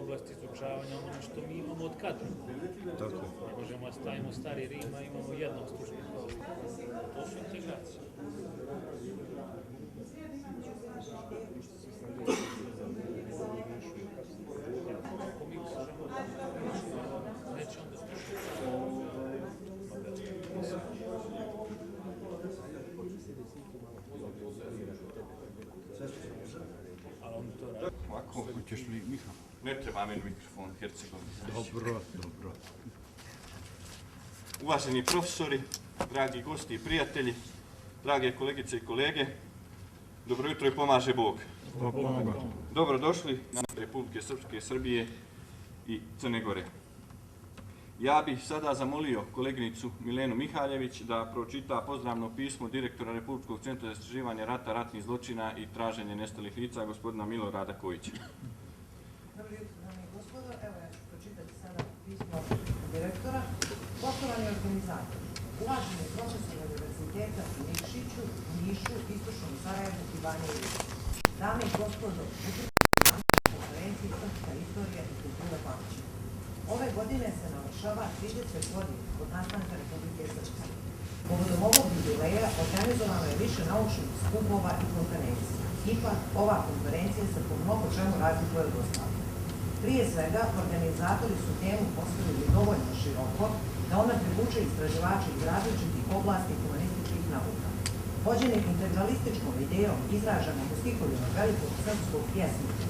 oblast izučavanja ono što mi imamo od kadra. Tako je. Ne možemo da stavimo stari Rim, a imamo jednog stručnog prostora. To su integracije. Ako mi kažemo neće onda stručni. Ali on to radi. Ovako, hoćeš li mikrofon? Ne treba meni mikrofon, Hercegovina. Dobro. Uvaženi profesori, dragi gosti i prijatelji, drage kolegice i kolege, dobro jutro i pomaže Bog. Dobrodošli na Republike Srpske, Srbije i Crne Gore. Ja bih sada zamolio koleginicu Milenu Mihaljević da pročita pozdravno pismo direktora Republičkog centra za istraživanje rata, ratnih zločina i traženje nestalih lica, gospodina Milorada Kojića. Dobro jutro, dame i gospodo. Evo ja ću pročitati sada pismo direktora. Poštovani organizatori, uvaženi profesor Univerziteta u Nikšiću, Nišu, Istočnom Sarajevu i Banja Luci. Dame i gospodo, u konferenciji Srpska istorija i kultura pamćenja. Ove godine se navršava 30 godina od nastanka Republike Srpske. Povodom ovog jubileja organizovano je više naučnih skupova i konferencija. Ipak, ova konferencija se po mnogo čemu razlikuje od ostalih. Prije svega, organizatori su temu postavili dovoljno široko da ona privuče istraživače iz različitih oblasti humanističkih nauka. Vođeni integralističkom idejom izraženom u stihovima velikog srpskog pjesnika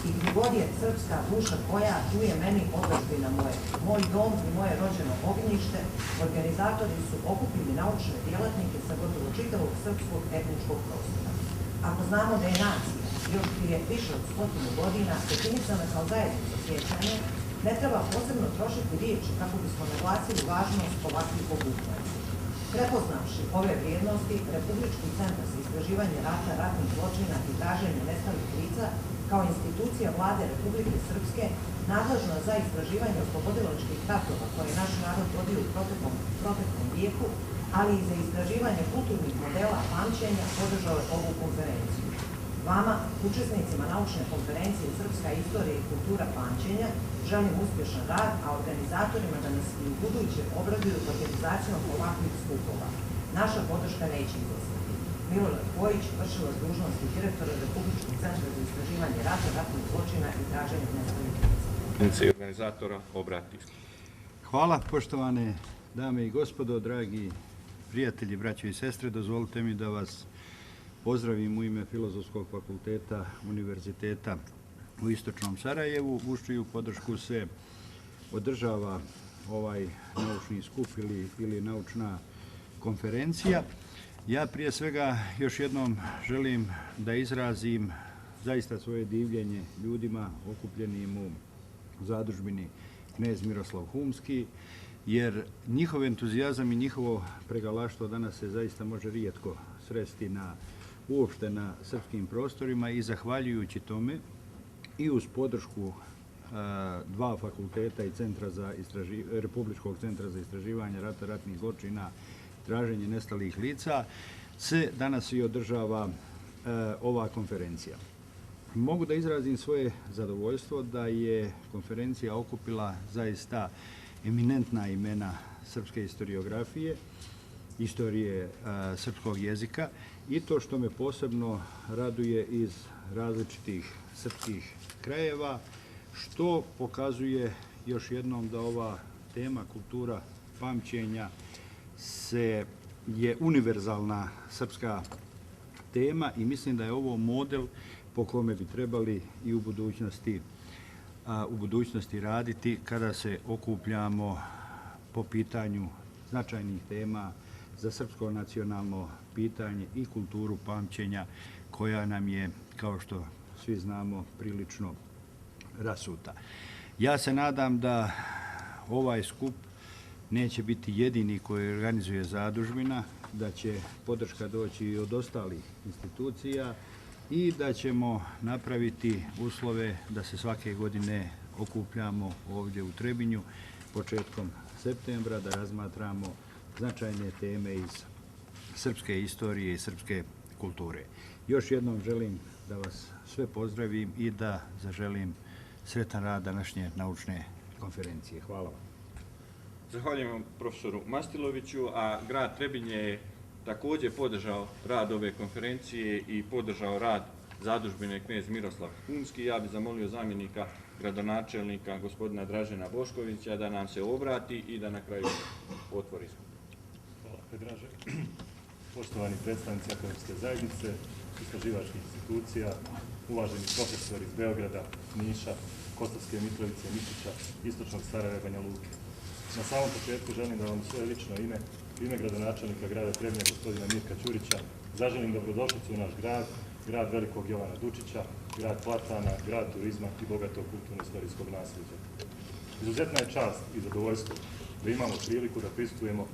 i god je srpska duša koja čuje meni otadžbina moje, moj dom i moje rođeno ognjište, organizatori su okupili naučne djelatnike sa gotovo čitavog srpskog etničkog prostora. Ako znamo da je nacija još prije više od 100 godina definisana kao zajednica sjećanja, ne treba posebno trošiti riječi kako bismo naglasili važnost ovakvih okupljanja. Prepoznavši ove vrijednosti, Republički centar za istraživanje rata, ratnih zločina i traženje nestalih lica kao institucija vlade Republike Srpske nadležna za istraživanje oslobodilačkih ratova koje je naš narod vodio u proteklom vijeku, ali i za istraživanje kulturnih modela pamćenja podržao je ovu konferenciju. Vama, učesnicima naučne konferencije Srpska istorija i kultura pamćenja, želim uspješan rad, a organizatorima da nas i u buduće obraduju organizacijom ovakvih skupova. Naša podrška neće izostati. Milorad Kojić, vršilac dužnosti direktora Republičkog centra za istraživanje rata, ratnih zločina i traženje nestalih lica. I organizatora obrati. Hvala, poštovane dame i gospodo, dragi prijatelji, braćo i sestre. Dozvolite mi da vas pozdravim u ime Filozofskog fakulteta Univerziteta u Istočnom Sarajevu, uz čiju podršku se održava ovaj naučni skup ili naučna konferencija. Ja prije svega još jednom želim da izrazim zaista svoje divljenje ljudima okupljenim u zadužbini Knez Miroslav Humski, jer njihov entuzijazam i njihovo pregalaštvo danas se zaista može rijetko sresti uopšte na srpskim prostorima i zahvaljujući tome i uz podršku dva fakulteta i Republičkog centra za istraživanje rata, ratnih zločina, traženje nestalih lica, se danas i održava ova konferencija. Mogu da izrazim svoje zadovoljstvo da je konferencija okupila zaista eminentna imena srpske historiografije, istorije srpskog jezika i to što me posebno raduje iz različitih srpskih krajeva, što pokazuje još jednom da ova tema kultura pamćenja je univerzalna srpska tema i mislim da je ovo model po kome bi trebali i u budućnosti raditi kada se okupljamo po pitanju značajnih tema za srpsko nacionalno pitanje i kulturu pamćenja koja nam je, kao što svi znamo, prilično rasuta. Ja se nadam da ovaj skup neće biti jedini koji organizuje zadužbina, da će podrška doći i od ostalih institucija i da ćemo napraviti uslove da se svake godine okupljamo ovdje u Trebinju početkom septembra, da razmatramo značajne teme iz srpske istorije i srpske kulture. Još jednom želim da vas sve pozdravim i da zaželim sretan rad današnje naučne konferencije. Hvala vam. Zahvaljujem vam profesoru Mastiloviću, a grad Trebinje je također podržao rad ove konferencije i podržao rad zadužbine Knez Miroslav Humski. Ja bih zamolio zamjenika gradonačelnika gospodina Dražena Boškovića da nam se obrati i da na kraju otvori. Hvala, Draže. Poštovani predstavnici akademske zajednice, istraživačkih institucija, uvaženi profesori iz Beograda, Niša, Kosovske Mitrovice, Nišića, Istočnog Sarajeva i Banja Luke. Na samom početku želim da vam u svoje lično ime gradonačelnika grada Trebinja, gospodina Mirka Ćurića, zaželim dobrodošlicu u naš grad, grad velikog Jovana Dučića, grad platana, grad turizma i bogatog kulturno-istorijskog nasljeđa. Izuzetna je čast i zadovoljstvo da imamo priliku da prisustujemo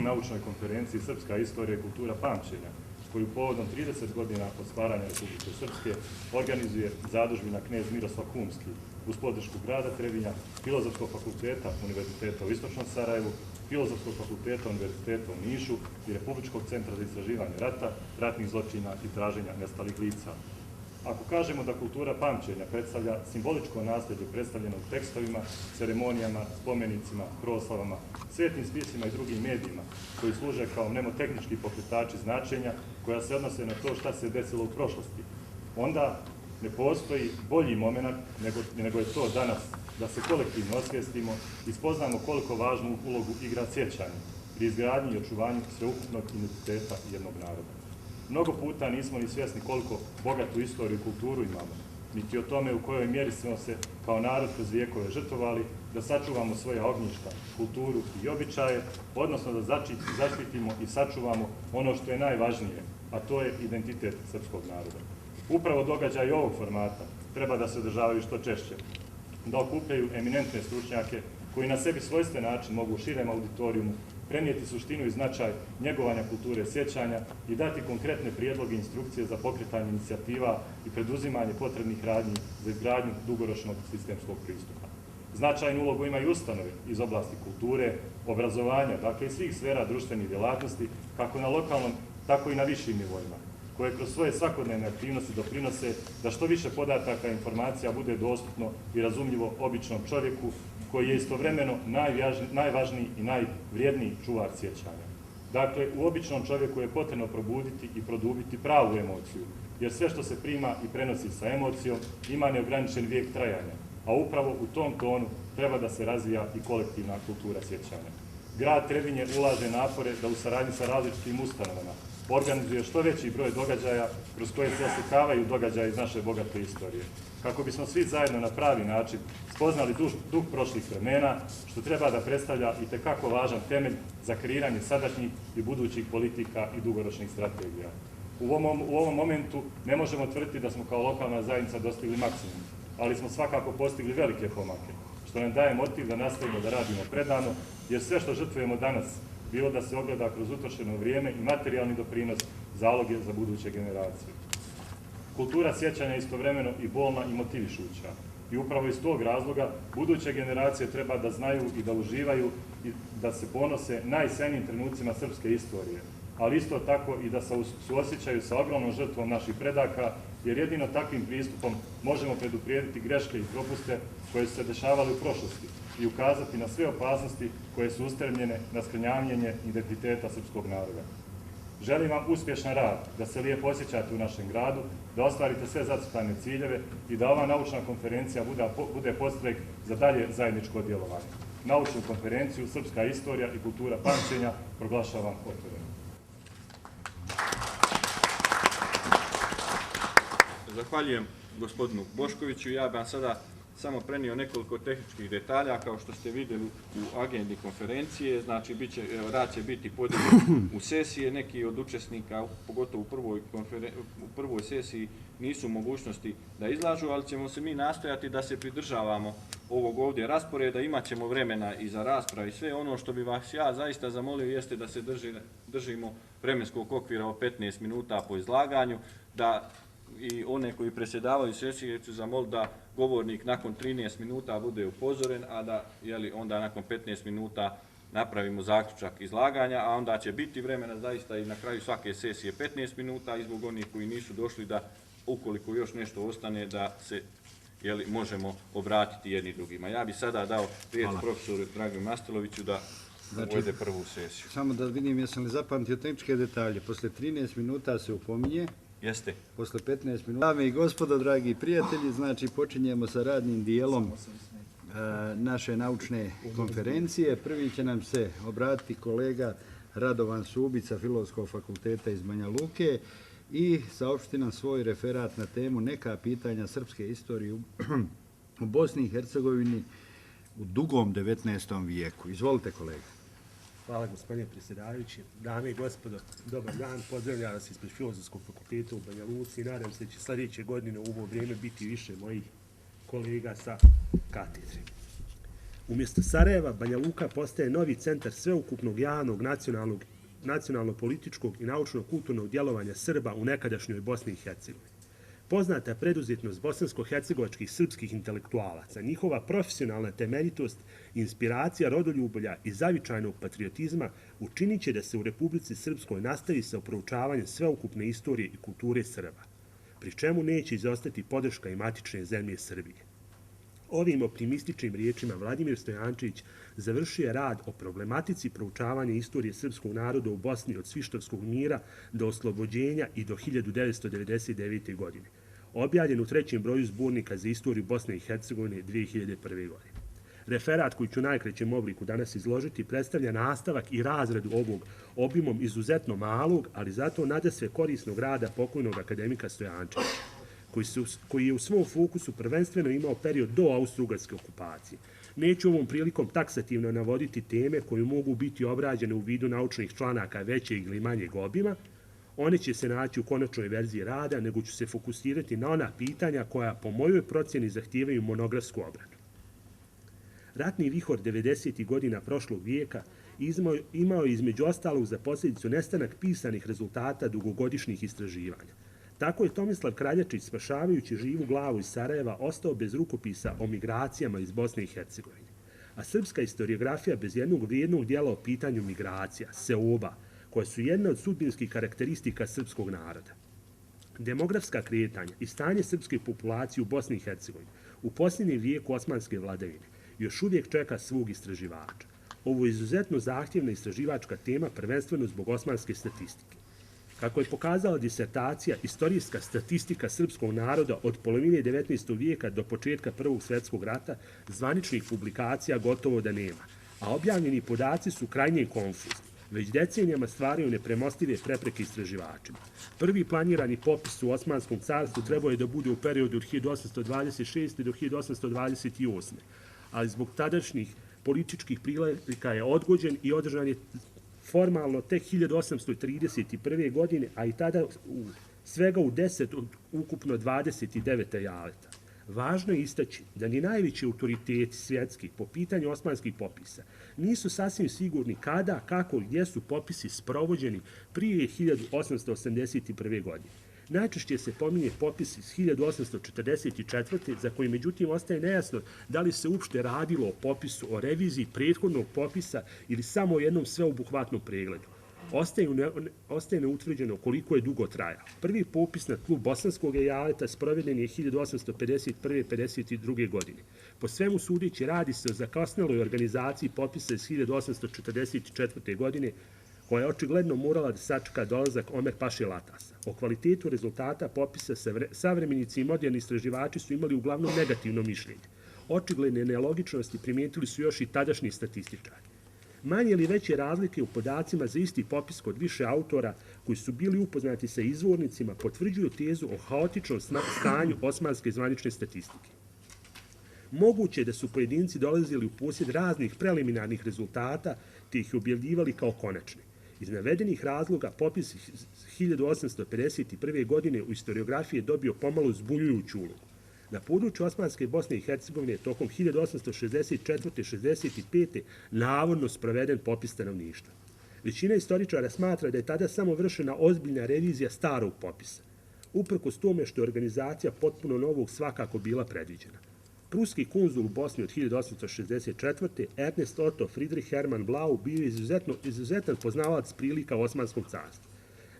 naučnoj konferenciji Srpska istorija i kultura pamćenja, koju povodom 30 godina od stvaranja Republike Srpske organizuje zadužbina Knez Miroslav Humski uz podršku grada Trebinja, Filozofskog fakulteta Univerziteta u Istočnom Sarajevu, Filozofskog fakulteta Univerziteta u Nišu i Republičkog centra za istraživanje rata, ratnih zločina i traženja nestalih lica. Ako kažemo da kultura pamćenja predstavlja simboličko nasljeđe predstavljeno u tekstovima, ceremonijama, spomenicima, proslavama, svetim spisima i drugim medijima koji služe kao mnemotehnički pokretači značenja koja se odnose na to šta se desilo u prošlosti, onda ne postoji bolji moment nego je to danas da se kolektivno osvijestimo i spoznamo koliko važnu ulogu igra sjećanje pri izgradnji i očuvanju sveukupnog identiteta jednog naroda. Mnogo puta nismo ni svjesni koliko bogatu istoriju i kulturu imamo, niti o tome u kojoj mjeri smo se kao narod kroz vijekove žrtvovali da sačuvamo svoja ognjišta, kulturu i običaje, odnosno da zaštitimo i sačuvamo ono što je najvažnije, a to je identitet srpskog naroda. Upravo događaji ovog formata treba da se održavaju što češće, da okupljaju eminentne stručnjake koji na sebi svojstven način mogu u širem auditorijumu prenijeti suštinu i značaj njegovanja kulture sjećanja i dati konkretne prijedloge i instrukcije za pokretanje inicijativa i preduzimanje potrebnih radnji za izgradnju dugoročnog sistemskog pristupa. Značajnu ulogu imaju ustanove iz oblasti kulture, obrazovanja, dakle i svih sfera društvenih djelatnosti, kako na lokalnom, tako i na višim nivoima, koje kroz svoje svakodnevne aktivnosti doprinose da što više podataka i informacija bude dostupno i razumljivo običnom čovjeku koji je istovremeno najvažniji i najvrijedniji čuvar sjećanja. Dakle, u običnom čovjeku je potrebno probuditi i produbiti pravu emociju, jer sve što se prima i prenosi sa emocijom ima neograničen vijek trajanja, a upravo u tom tonu treba da se razvija i kolektivna kultura sjećanja. Grad Trebinje ulaže napore da u saradnji sa različitim ustanovama organizuje što veći broj događaja kroz koje se oslikavaju događaje iz naše bogate istorije, kako bismo svi zajedno na pravi način spoznali duh prošlih vremena, što treba da predstavlja itekako važan temelj za kreiranje sadašnjih i budućih politika i dugoročnih strategija. U ovom momentu ne možemo tvrditi da smo kao lokalna zajednica dostigli maksimum, ali smo svakako postigli velike pomake, što nam daje motiv da nastavimo da radimo predano, jer sve što žrtvujemo danas, bilo da se ogleda kroz utrošeno vrijeme i materijalni doprinos, zalog je za buduće generacije. Kultura sjećanja je istovremeno i bolna i motivišuća. I upravo iz tog razloga buduće generacije treba da znaju i da uživaju i da se ponose najsjajnijim trenucima srpske istorije, ali isto tako i da suosjećaju sa ogromnom žrtvom naših predaka, jer jedino takvim pristupom možemo preduprijediti greške i propuste koje su se dešavale u prošlosti i ukazati na sve opasnosti koje su ustremljene na skrnjavljenje identiteta srpskog naroda. Želim vam uspješan rad, da se lijepo osjećate u našem gradu, da ostvarite sve zacrtane ciljeve i da ova naučna konferencija bude podstrek za dalje zajedničko djelovanje. Naučnu konferenciju Srpska istorija i kultura pamćenja proglašavam otvorenom. Zahvaljujem gospodinu Boškoviću. Ja bih vam sada samo prenio nekoliko tehničkih detalja. Kao što ste vidjeli u agendi konferencije, znači rad će biti podijeljen u sesije. Neki od učesnika, pogotovo u prvoj sesiji, nisu u mogućnosti da izlažu, ali ćemo se mi nastojati da se pridržavamo ovog ovdje rasporeda. Imat ćemo vremena i za raspravu i sve. Ono što bi vas ja zaista zamolio jeste da se držimo vremenskog okvira od 15 minuta po izlaganju, da i one koji predsjedavaju sesije ću zamoliti da govornik nakon 13 minuta bude upozoren, a da onda nakon 15 minuta napravimo zaključak izlaganja, a onda će biti vremena zaista i na kraju svake sesije 15 minuta i zbog onih koji nisu došli da ukoliko još nešto ostane da se možemo obratiti jedni drugima. Ja bih sada dao riječ profesoru Dragiju Masteloviću da uvede prvu sesiju. Samo da vidim jesam li zapamtio tehničke detalje. Posle 13 minuta se upominje. Jeste. Posle 15 minuta. Dame i gospodo, dragi prijatelji, znači počinjemo sa radnim dijelom naše naučne konferencije. Prvi će nam se obratiti kolega Radovan Subica, Filozofskog fakulteta iz Banja Luke i saopštiti nam svoj referat na temu neka pitanja srpske istorije u Bosni i Hercegovini u dugom 19. vijeku. Izvolite, kolega. Hvala, gospodine predsjedavajući. Dame i gospodo, dobar dan. Pozdravljam vas ispred Filozofskog fakulteta u Banja Luci i nadam se da će sljedeće godine u ovo vrijeme biti više mojih kolega sa katedre. Umjesto Sarajeva, Banja Luka postaje novi centar sveukupnog javnog, nacionalno-političkog i naučno-kulturnog djelovanja Srba u nekadašnjoj Bosni i Hercegovini. Poznata preduzetnost bosansko-hercegovačkih srpskih intelektualaca, njihova profesionalna temeljitost, inspiracija rodoljubolja i zavičajnog patriotizma učinit će da se u Republici Srpskoj nastavi sa proučavanjem sveukupne istorije i kulture Srba, pri čemu neće izostati podrška i matične zemlje Srbije. Ovim optimističnim riječima Vladimir Stojančević završio je rad o problematici proučavanja istorije srpskog naroda u Bosni od Svištovskog mira do oslobođenja i do 1999. godine, objavljen u 3. broju zbornika za istoriju Bosne i Hercegovine 2001. godine. Referat koji ću u najkraćem obliku danas izložiti predstavlja nastavak i razradu ovog obimom izuzetno malog, ali zato nadasve korisnog rada pokojnog akademika Stojančevića, koji je u svom fokusu prvenstveno imao period do austro-ugarske okupacije. Neću ovom prilikom taksativno navoditi teme koje mogu biti obrađene u vidu naučnih članaka većeg ili manjeg obima. One će se naći u konačnoj verziji rada, nego ću se fokusirati na ona pitanja koja po mojoj procjeni zahtijevaju monografsku obradu. Ratni vihor 90. godina prošlog vijeka imao je između ostalog za posljedicu nestanak pisanih rezultata dugogodišnjih istraživanja. Tako je Tomislav Kraljačić, spašavajući živu glavu iz Sarajeva, ostao bez rukopisa o migracijama iz Bosne i Hercegovine. A srpska historiografija bez jednog vrijednog dijela o pitanju migracija, seoba, koje su jedna od sudbinskih karakteristika srpskog naroda. Demografska kretanja i stanje srpske populacije u Bosni i Hercegovini u posljednjem vijeku osmanske vladavine još uvijek čeka svog istraživača. Ovo je izuzetno zahtjevna istraživačka tema, prvenstveno zbog osmanske statistike. Kako je pokazala disertacija Istorijska statistika srpskog naroda od polovine 19. vijeka do početka Prvog svjetskog rata, zvaničnih publikacija gotovo da nema, a objavljeni podaci su krajnje konfuzni, već decenijama stvaraju nepremostive prepreke istraživačima. Prvi planirani popis u Osmanskom carstvu trebao je da bude u periodu od 1826. do 1828. ali zbog tadašnjih političkih prilika je odgođen i održan je formalno tek 1831. godine, a i tada svega u 10 od ukupno 29 ejaleta. Važno je istaći da ni najveći autoriteti svjetski po pitanju osmanskih popisa nisu sasvim sigurni kada, kako i gdje su popisi sprovođeni prije 1881. godine. Najčešće se pominje popis iz 1844. za koji međutim ostaje nejasno da li se uopšte radilo o popisu, o reviziji prethodnog popisa ili samo o jednom sveobuhvatnom pregledu. Ostaje neutvrđeno koliko je dugo trajao. Prvi popis na tlu bosanskog ejaleta sproveden je 1851-52. godine. Po svemu sudeći radi se o zakasneloj organizaciji popisa iz 1844. godine, koja je očigledno morala da sačeka dolazak Omer Paše Latasa. O kvalitetu rezultata popisa savremenici i moderni istraživači su imali uglavnom negativno mišljenje. Očigledne nelogičnosti primijetili su još i tadašnji statističari. Manje ili veće razlike u podacima za isti popis kod više autora koji su bili upoznati sa izvornicima potvrđuju tezu o haotičnom stanju osmanske zvanične statistike. Moguće je da su pojedinci dolazili u posjed raznih preliminarnih rezultata te ih objavljivali kao konačne. Iz navedenih razloga popis 1851. godine u historiografiji je dobio pomalo zbunjujuću ulogu. Na području Osmanske Bosne i Hercegovine tokom 1864-65. navodno sproveden popis stanovništva. Većina istoričara smatra da je tada samo vršena ozbiljna revizija starog popisa, uprkos tome što je organizacija potpuno novog svakako bila predviđena. Pruski konzul u Bosni od 1864. Ernest Otto Friedrich Hermann Blau bio je izuzetan poznavalac prilika u Osmanskom carstvu.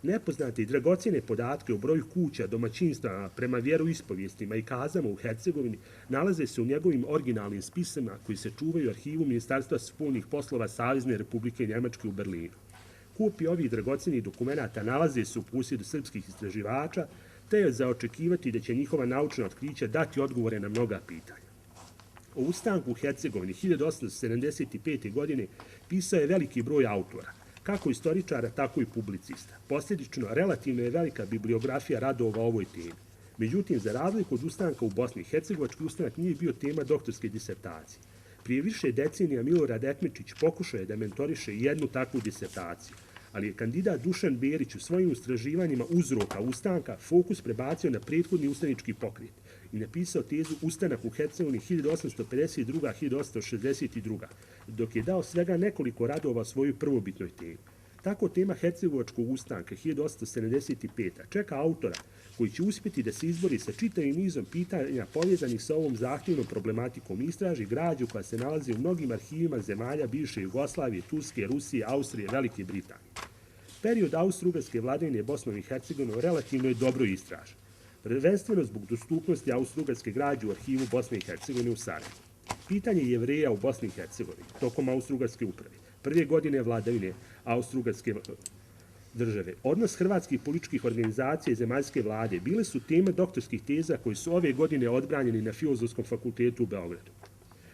Nepoznate i dragocjene podatke o broju kuća, domaćinstava prema vjeroispovijestima i kazama u Hercegovini nalaze se u njegovim originalnim spisima koji se čuvaju u arhivu Ministarstva spoljnih poslova Savezne Republike Njemačke u Berlinu. Kopije ovih dragocjenih dokumenata nalaze se u posjedu srpskih istraživača, te je za očekivati da će njihova naučna otkrića dati odgovore na mnoga pitanja. O ustanku u Hercegovini 1875. godine pisao je veliki broj autora, kako istoričara, tako i publicista. Posljedično, relativno je velika bibliografija radova o ovoj temi. Međutim, za razliku od ustanka u Bosni, hercegovački ustanak nije bio tema doktorske disertacije. Prije više decenija Milorad Ekmečić pokušao je da mentoriše jednu takvu disertaciju, ali je kandidat Dušan Berić u svojim istraživanjima uzroka ustanka fokus prebacio na prethodni ustanički pokret i napisao tezu Ustanak u Hercegovini 1852-1862, dok je dao svega nekoliko radova svojoj prvobitnoj temi. Tako tema hercegovačkog ustanka 1875. čeka autora koji će uspjeti da se izbori sa čitavim nizom pitanja povezanih sa ovom zahtjevnom problematikom i istraži građu koja se nalazi u mnogim arhivima zemalja bivše Jugoslavije, Turske, Rusije, Austrije, Velike Britanije. Period austro-ugarske vladavine Bosnom i Hercegovinom relativno je dobro istražen, prvenstveno zbog dostupnosti austro-ugarske građe u arhivu Bosne i Hercegovine u Sarajevu. Pitanje Jevreja u Bosni i Hercegovini tokom austro-ugarske uprave, prve godine vladavine austro-ugarske države, odnos hrvatskih političkih organizacija i zemaljske vlade bile su teme doktorskih teza koji su ove godine odbranjeni na Filozofskom fakultetu u Beogradu.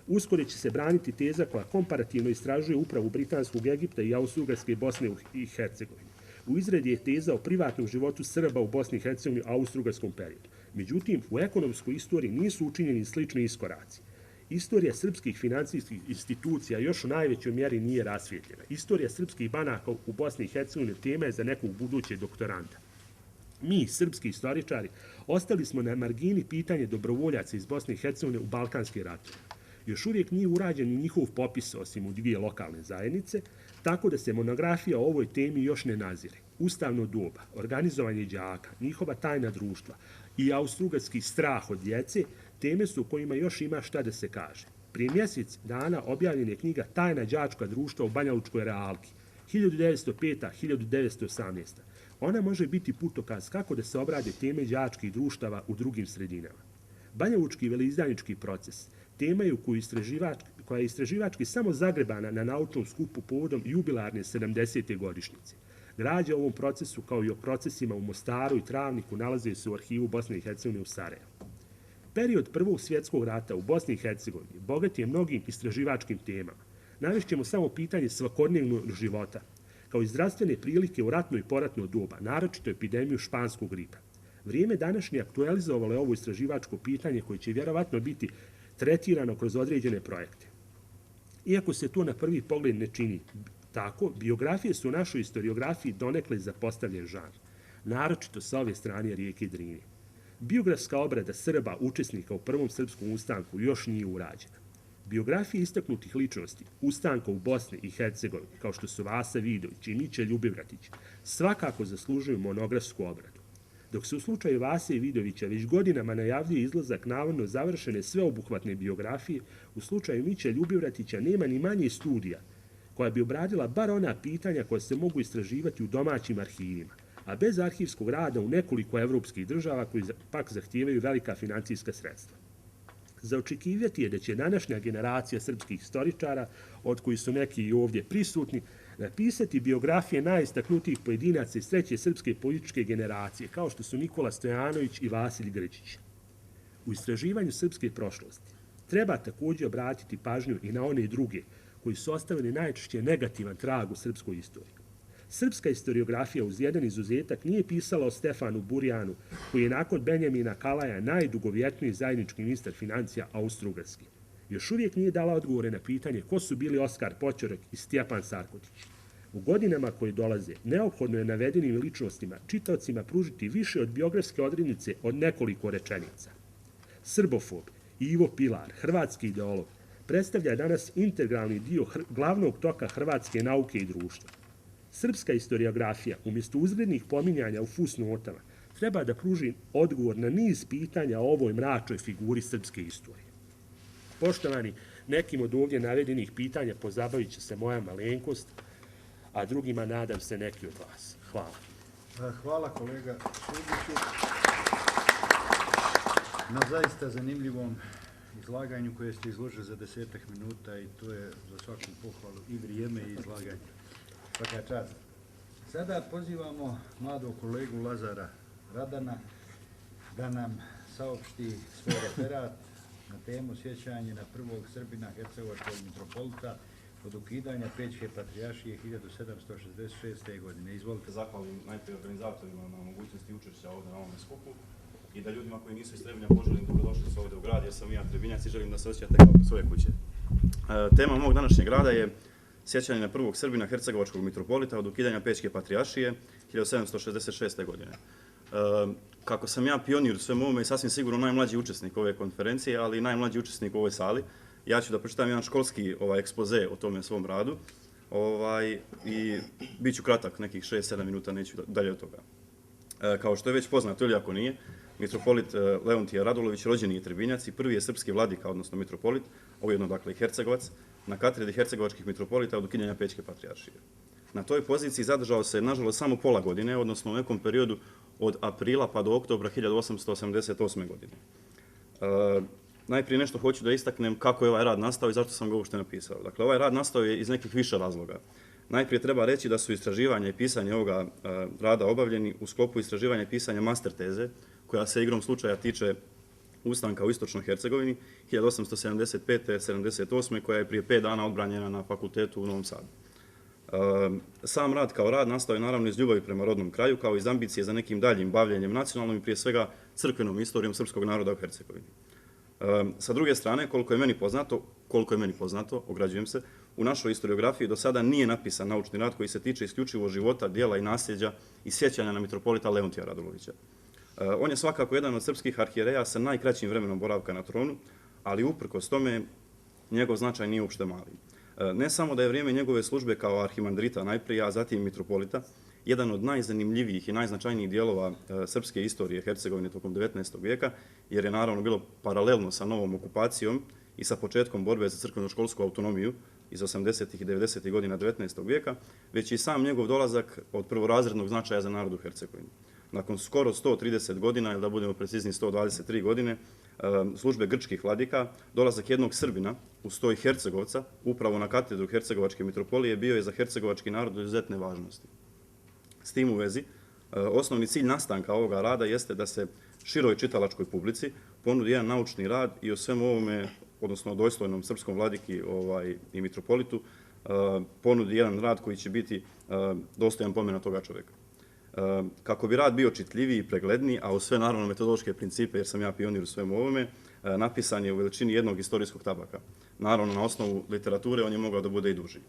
Uskoro će se braniti teza koja komparativno istražuje upravu Britanskog Egipta i austro-ugarske Bosne i Hercegovine. U izradi je teza o privatnom životu Srba u Bosni i Hercegovini u austro-ugarskom periodu. Međutim, u ekonomskoj istoriji nisu učinjeni slični iskoraci. Istorija srpskih finansijskih institucija još u najvećoj mjeri nije rasvjetljena. Istorija srpskih banaka u Bosni i Hercegovini tema je za nekog budućeg doktoranta. Mi, srpski istoričari, ostali smo na margini pitanje dobrovoljaca iz Bosne i Hercegovine u Balkanski ratu. Još uvijek nije urađen ni njihov popis osim u 2 lokalne zajednice, tako da se monografija o ovoj temi još ne nazire. Ustavno doba, organizovanje đaka, njihova tajna društva i austro-ugarski strah od djece teme su u kojima još ima šta da se kaže. Prije mjesec dana objavljena je knjiga Tajna đačka društva u Banja Lučkoj realki, 1905-1918. Ona može biti putokaz kako da se obrade teme đačkih društava u drugim sredinama. Banja Lučki veleizdajnički proces tema je koja je istraživački samo zagrebana na naučnom skupu povodom jubilarne 70. godišnjice. Građa u ovom procesu, kao i o procesima u Mostaru i Travniku, nalaze se u arhivu Bosne i Hercegovine u Sarajevu. Period Prvog svjetskog rata u Bosni i Hercegovini bogat je mnogim istraživačkim temama. Navešćemo samo pitanje svakodnevnog života, kao i zdravstvene prilike u ratno i poratno doba, naročito epidemiju španskog gripa. Vrijeme današnje aktualizovalo je ovo istraživačko pitanje koje će vjerovatno biti tretirano kroz određene projekte. Iako se to na prvi pogled ne čini tako, biografije su u našoj historiografiji donekle zapostavljen žanr, naročito sa ove strane rijeke Drine. Biografska obrada Srba, učesnika u Prvom srpskom ustanku, još nije urađena. Biografije istaknutih ličnosti ustanka u Bosni i Hercegovini, kao što su Vasa Vidović i Mića Ljubivratić, svakako zaslužuju monografsku obradu. Dok se u slučaju Vase Vidovića već godinama najavljuje izlazak navodno završene sveobuhvatne biografije, u slučaju Mića Ljubivratića nema ni manje studija koja bi obradila bar ona pitanja koja se mogu istraživati u domaćim arhivima, a bez arhivskog rada u nekoliko evropskih država koji pak zahtijevaju velika financijska sredstva. Za očekivati je da će današnja generacija srpskih istoričara, od koji su neki i ovdje prisutni, napisati biografije najistaknutijih pojedinaca iz treće srpske političke generacije, kao što su Nikola Stojanović i Vasilj Grčić. U istraživanju srpske prošlosti treba također obratiti pažnju i na one druge koji su ostavili najčešće negativan trag u srpskoj istoriji. Srpska historiografija uz jedan izuzetak nije pisala o Stefanu Burjanu, koji je nakon Benjamina Kalaja najdugovjetniji zajednički ministar financija Austro-Ugarske. Još uvijek nije dala odgovore na pitanje ko su bili Oskar Poćorek i Stjepan Sarkotić. U godinama koje dolaze, neophodno je navedenim ličnostima čitaocima pružiti više od biografske odrednice od nekoliko rečenica. Srbofob Ivo Pilar, hrvatski ideolog, predstavlja danas integralni dio glavnog toka hrvatske nauke i društva. Srpska historiografija, umjesto uzgrednih pominjanja u fusnotama, treba da pruži odgovor na niz pitanja o ovoj mračnoj figuri srpske istorije. Poštovani, nekim od ovdje navedenih pitanja pozabavit će se moja malenkost, a drugima nadam se neki od vas. Hvala. Hvala kolega Šubiću na zaista zanimljivom izlaganju koje ste izložili za 10 minuta i to je za svaku pohvalu i vrijeme i izlaganje. Svaka čast. Sada pozivamo mladog kolegu Lazara Radana da nam saopšti svoj referat na temu sjećanje na prvog Srbina hercegovačkog mitropolita od ukidanja Pećke patrijaršije 1766. godine. Izvolite. Zahvalim najprije organizatorima na mogućnosti učešća ovdje na ovome skupu i da ljudima koji nisu iz Trebinja poželim dobrodošlicu ovdje u grad, jer sam ja Trebinjac i želim da se osjećate kao kod svoje kuće. Tema mog današnjeg rada je sjećanje na prvog Srbina hercegovačkog mitropolita od ukidanja Pećke patrijaršije 1766. godine. Kako sam ja pionir u svemu ovome i sasvim sigurno najmlađi učesnik ove konferencije, ali i najmlađi učesnik u ovoj sali, ja ću da pročitam jedan školski ekspoze o tome svom radu i bit ću kratak, nekih 6-7 minuta, neću dalje od toga. Kao što je već poznato, ili ako nije, mitropolit Leontije Radulović rođeni je Trebinjac i prvi je srpski vladika, odnosno mitropolit, ujedno dakle i Hercegovac, na katedri hercegovačkih mitropolita od ukidanja Pećke patrijaršije. Na toj poziciji zadržao se, nažalost, samo pola godine, odnosno u nekom periodu od aprila pa do oktobra 1888. godine. Najprije nešto hoću da istaknem kako je ovaj rad nastao i zašto sam ga uopšte napisao. Dakle, ovaj rad nastao je iz nekih više razloga. Najprije treba reći da su istraživanja i pisanje ovoga rada obavljeni u sklopu istraživanja i pisanja master teze, koja se igrom slučaja tiče ustanka u istočnoj Hercegovini 1875-78. koja je prije 5 dana odbranjena na fakultetu u Novom Sadu. Sam rad kao rad nastao je naravno iz ljubavi prema rodnom kraju, kao iz ambicije za nekim daljim bavljenjem nacionalnom i prije svega crkvenom istorijom srpskog naroda u Hercegovini. Sa druge strane, koliko je meni poznato, ograđujem se, u našoj historiografiji do sada nije napisan naučni rad koji se tiče isključivo života, dijela i nasljeđa i sjećanja na mitropolita Leontija Radulovića. On je svakako jedan od srpskih arhijereja sa najkraćim vremenom boravka na tronu, ali uprkos tome njegov značaj nije uopšte mali. Ne samo da je vrijeme njegove službe kao arhimandrita najprije, a zatim mitropolita, jedan od najzanimljivijih i najznačajnijih dijelova srpske istorije Hercegovine tokom 19. vijeka, jer je naravno bilo paralelno sa novom okupacijom i sa početkom borbe za crkveno-školsku autonomiju iz 80. i 90. godina 19. vijeka, već i sam njegov dolazak od prvorazrednog značaja za narod u Hercegovini. Nakon skoro 130 godina, ili da budemo precizni 123 godine, službe grčkih vladika, dolazak jednog Srbina u stoj Hercegovca, upravo na katedru Hercegovačke mitropolije, bio je za hercegovački narod od izuzetne važnosti. S tim u vezi, osnovni cilj nastanka ovoga rada jeste da se široj čitalačkoj publici ponudi jedan naučni rad i o svemu ovome, odnosno o dostojnom srpskom vladiki i mitropolitu, ponudi jedan rad koji će biti dostojan pomena toga čovjeka. Kako bi rad bio čitljiviji i pregledniji, a u sve naravno metodološke principe, jer sam ja pionir u svemu ovome, napisan je u veličini jednog istorijskog tabaka. Naravno, na osnovu literature on je mogao da bude i duži.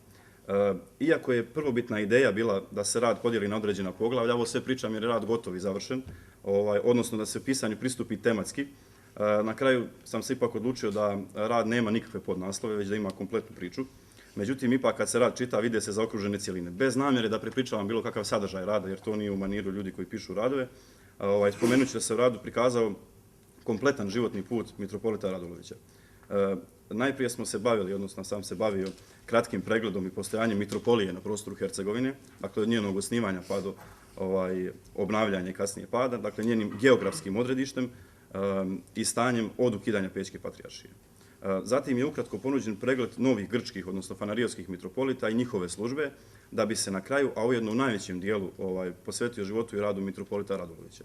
Iako je prvobitna ideja bila da se rad podijeli na određena poglavlja, ovo sve pričam jer je rad gotov i završen, odnosno da se pisanju pristupi tematski. Na kraju sam se ipak odlučio da rad nema nikakve podnaslove, već da ima kompletnu priču. Međutim, ipak kad se rad čita, vide se zaokružene cjeline. Bez namjere da prepričavam bilo kakav sadržaj rada, jer to nije u maniru ljudi koji pišu radove, spomenut ću da se u radu prikazao kompletan životni put mitropolita Radulovića. Najprije smo se bavili, odnosno sam se bavio kratkim pregledom i postojanjem mitropolije na prostoru Hercegovine, dakle od njenog osnivanja pa do obnavljanja i kasnije pada, dakle njenim geografskim odredištem i stanjem od ukidanja Pećke patrijaršije. Zatim je ukratko ponuđen pregled novih grčkih, odnosno fanarijskih mitropolita i njihove službe, da bi se na kraju, a ujedno u najvećem dijelu, posvetio životu i radu mitropolita Radulovića.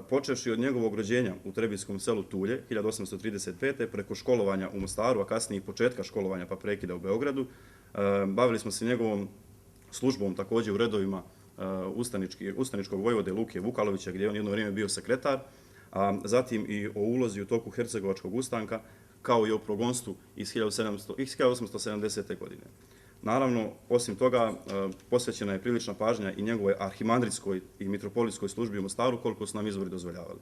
Počevši od njegovog rođenja u Trebinskom selu Tulje, 1835. preko školovanja u Mostaru, a kasnije i početka školovanja pa prekida u Beogradu, bavili smo se njegovom službom također u redovima ustaničkog vojvode Luke Vukalovića, gdje je on jedno vrijeme bio sekretar, a zatim i o ulozi u toku Hercegovačkog ustanka, kao i o progonstvu iz 1870. godine. Naravno, osim toga, posvećena je prilična pažnja i njegovoj arhimandritskoj i mitropolitskoj službi u Mostaru, koliko su nam izvori dozvoljavali.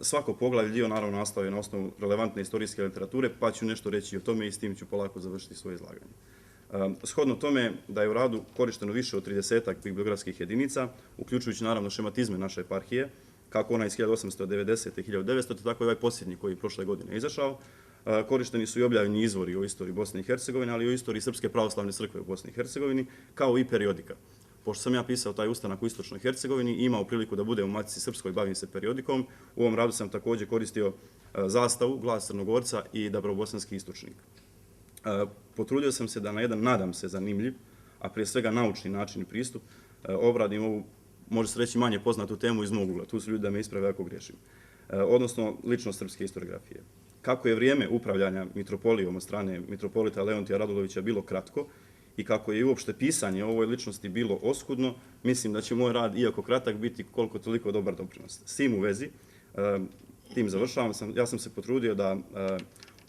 Svako poglavlje dio naravno nastao je na osnovu relevantne istorijske literature, pa ću nešto reći o tome i s tim ću polako završiti svoje izlaganje. Shodno tome da je u radu korišteno više od 30 bibliografskih jedinica, uključujući naravno šematizme naše eparhije, kako ona iz 1890. i 1900. tako i ovaj posljednji koji je prošle godine izašao. Korišteni su i objavljeni izvori o istoriji Bosne i Hercegovine, ali i o istoriji Srpske pravoslavne crkve u Bosni i Hercegovini, kao i periodika. pošto sam ja pisao taj ustanak u Istočnoj Hercegovini i imao priliku da budem u Matici Srpskoj, bavim se periodikom, u ovom radu sam također koristio zastavu, glas Crnogorca i Dabrobosanski istočnik. Potrudio sam se da na jedan, nadam se, zanimljiv, a prije svega naučni način i pristup, obradim ovu, može se reći, manje poznatu temu iz mog ugla. Tu su ljudi da me isprave ako griješim. Odnosno, ličnost srpske historiografije. Kako je vrijeme upravljanja mitropolijom od strane mitropolita Leontija Radulovića bilo kratko i kako je uopšte pisanje o ovoj ličnosti bilo oskudno, mislim da će moj rad, iako kratak, biti koliko toliko dobar doprinos. S tim u vezi, tim završavam, ja sam se potrudio da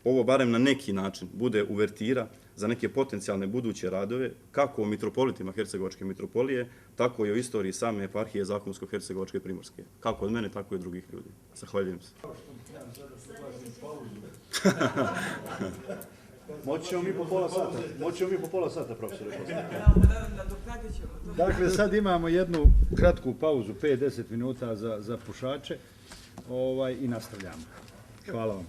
ovo barem na neki način bude uvertira za neke potencijalne buduće radove, kako o mitropolitima Hercegovačke mitropolije, tako i o istoriji same eparhije Zakonsko-Hercegovačke Primorske. Kako od mene, tako i od drugih ljudi. Zahvaljujem se. Moći ćemo mi po pola sata, profesore. Dakle, sad imamo jednu kratku pauzu, 5-10 minuta za pušače i nastavljamo. Hvala vam.